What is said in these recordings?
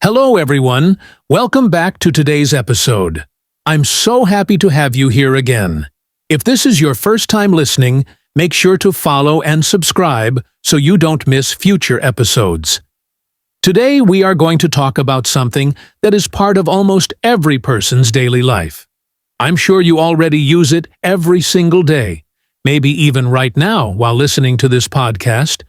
Hello, everyone. Welcome back to today's episode. I'm so happy to have you here again. If this is your first time listening, make sure to follow and subscribe so you don't miss future episodes. Today, we are going to talk about something that is part of almost every person's daily life. I'm sure you already use it every single day, maybe even right now while listening to this podcast.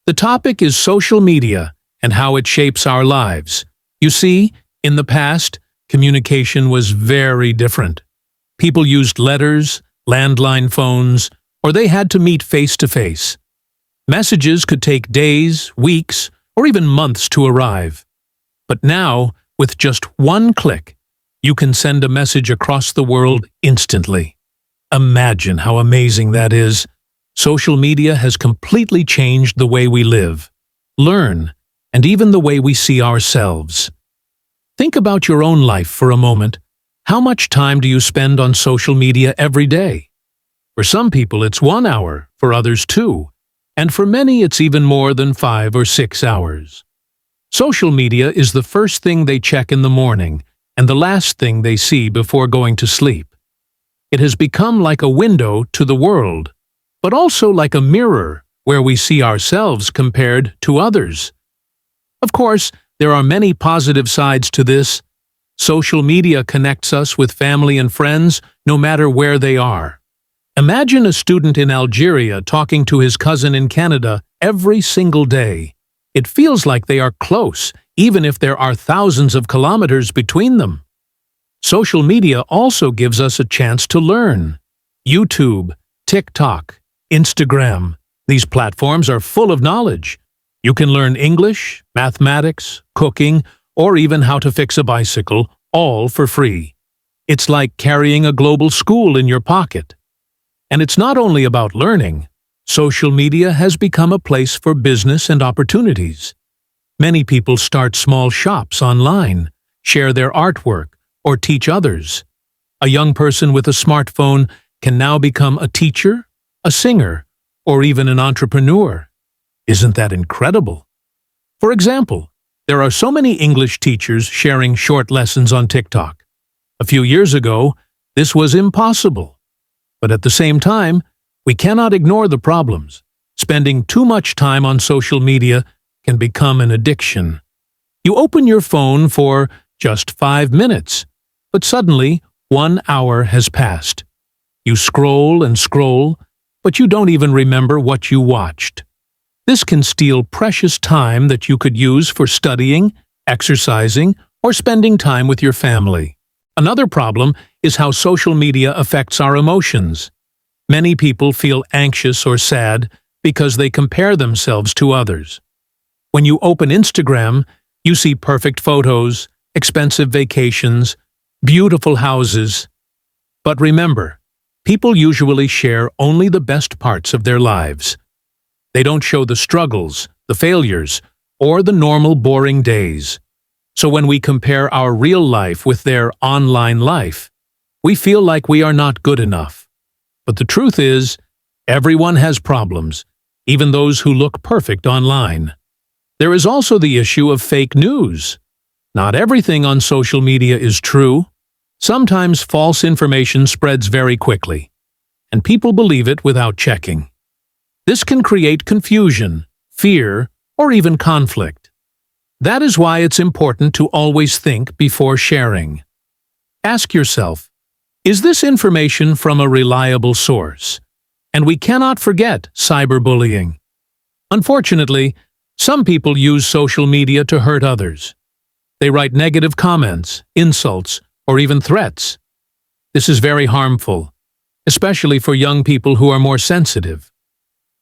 The topic is social media and how it shapes our lives. You see, in the past, communication was very different. People used letters, landline phones, or they had to meet face-to-face. Messages could take days, weeks, or even months to arrive. But now, with just one click, you can send a message across the world instantly. Imagine how amazing that is. Social media has completely changed the way we live, learn, and even the way we see ourselves. Think about your own life for a moment. How much time do you spend on social media every day? For some people, it's 1 hour, for others 2, and for many, it's even more than 5 or 6 hours. Social media is the first thing they check in the morning and the last thing they see before going to sleep. It has become like a window to the world, but also like a mirror where we see ourselves compared to others. Of course, there are many positive sides to this. Social media connects us with family and friends no matter where they are. Imagine a student in Algeria talking to his cousin in Canada every single day. It feels like they are close, even if there are thousands of kilometers between them. Social media also gives us a chance to learn. YouTube, TikTok, Instagram, these platforms are full of knowledge. You can learn English, mathematics, cooking, or even how to fix a bicycle, all for free. It's like carrying a global school in your pocket. And it's not only about learning. Social media has become a place for business and opportunities. Many people start small shops online, share their artwork, or teach others. A young person with a smartphone can now become a teacher, a singer, or even an entrepreneur. Isn't that incredible? For example, there are so many English teachers sharing short lessons on TikTok. A few years ago, this was impossible. But at the same time, we cannot ignore the problems. Spending too much time on social media can become an addiction. You open your phone for just 5 minutes, but suddenly 1 hour has passed. You scroll and scroll, but you don't even remember what you watched. This can steal precious time that you could use for studying, exercising, or spending time with your family. Another problem is how social media affects our emotions. Many people feel anxious or sad because they compare themselves to others. When you open Instagram, you see perfect photos, expensive vacations, beautiful houses. But remember, people usually share only the best parts of their lives. They don't show the struggles, the failures, or the normal boring days. So when we compare our real life with their online life, we feel like we are not good enough. But the truth is, everyone has problems, even those who look perfect online. There is also the issue of fake news. Not everything on social media is true. Sometimes false information spreads very quickly, and people believe it without checking. This can create confusion, fear, or even conflict. That is why it's important to always think before sharing. Ask yourself, is this information from a reliable source? And we cannot forget cyberbullying. Unfortunately, some people use social media to hurt others. They write negative comments, insults, or even threats. This is very harmful, especially for young people who are more sensitive.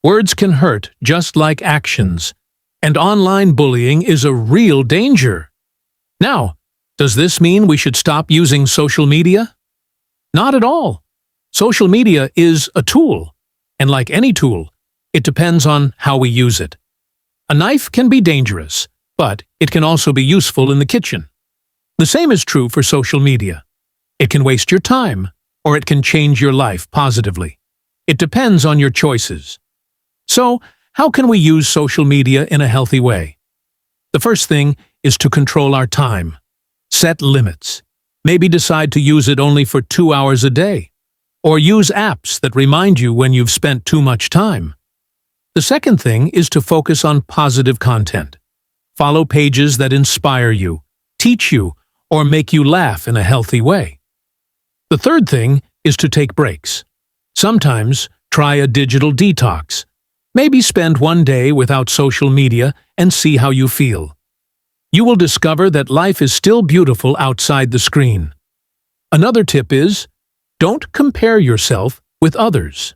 Words can hurt just like actions, and online bullying is a real danger. Now, does this mean we should stop using social media? Not at all. Social media is a tool, and like any tool, it depends on how we use it. A knife can be dangerous, but it can also be useful in the kitchen. The same is true for social media. It can waste your time, or it can change your life positively. It depends on your choices. So, how can we use social media in a healthy way? The first thing is to control our time. Set limits. Maybe decide to use it only for 2 hours a day. Or use apps that remind you when you've spent too much time. The second thing is to focus on positive content. Follow pages that inspire you, teach you, or make you laugh in a healthy way. The third thing is to take breaks. Sometimes try a digital detox. Maybe spend one day without social media and see how you feel. You will discover that life is still beautiful outside the screen. Another tip is, don't compare yourself with others.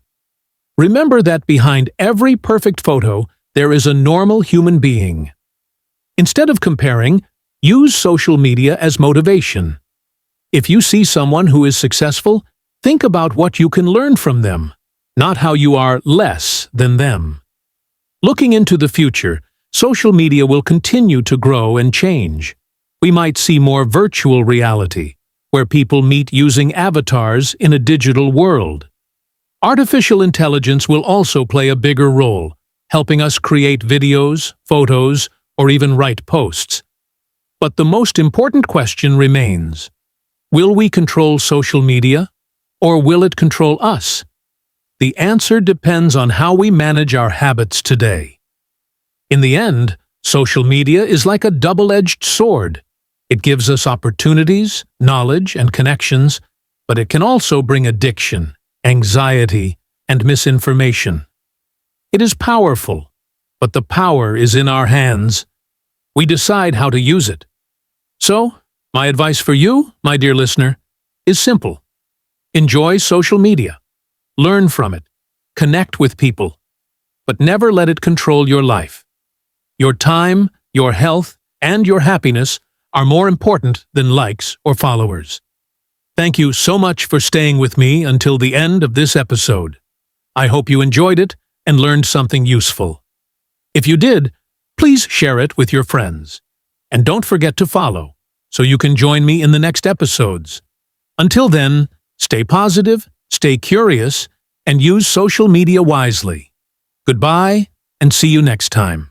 Remember that behind every perfect photo, there is a normal human being. Instead of comparing, use social media as motivation. If you see someone who is successful, think about what you can learn from them, not how you are less than them. Looking into the future, social media will continue to grow and change. We might see more virtual reality, where people meet using avatars in a digital world. Artificial intelligence will also play a bigger role, helping us create videos, photos, or even write posts. But the most important question remains: will we control social media, or will it control us? The answer depends on how we manage our habits today. In the end, social media is like a double-edged sword. It gives us opportunities, knowledge, and connections, but it can also bring addiction, anxiety, and misinformation. It is powerful, but the power is in our hands. We decide how to use it. So, my advice for you, my dear listener, is simple. Enjoy social media. Learn from it. Connect with people. But never let it control your life. Your time, your health, and your happiness are more important than likes or followers. Thank you so much for staying with me until the end of this episode. I hope you enjoyed it and learned something useful. If you did, please share it with your friends. And don't forget to follow, so you can join me in the next episodes. Until then, stay positive, stay curious, and use social media wisely. Goodbye, and see you next time.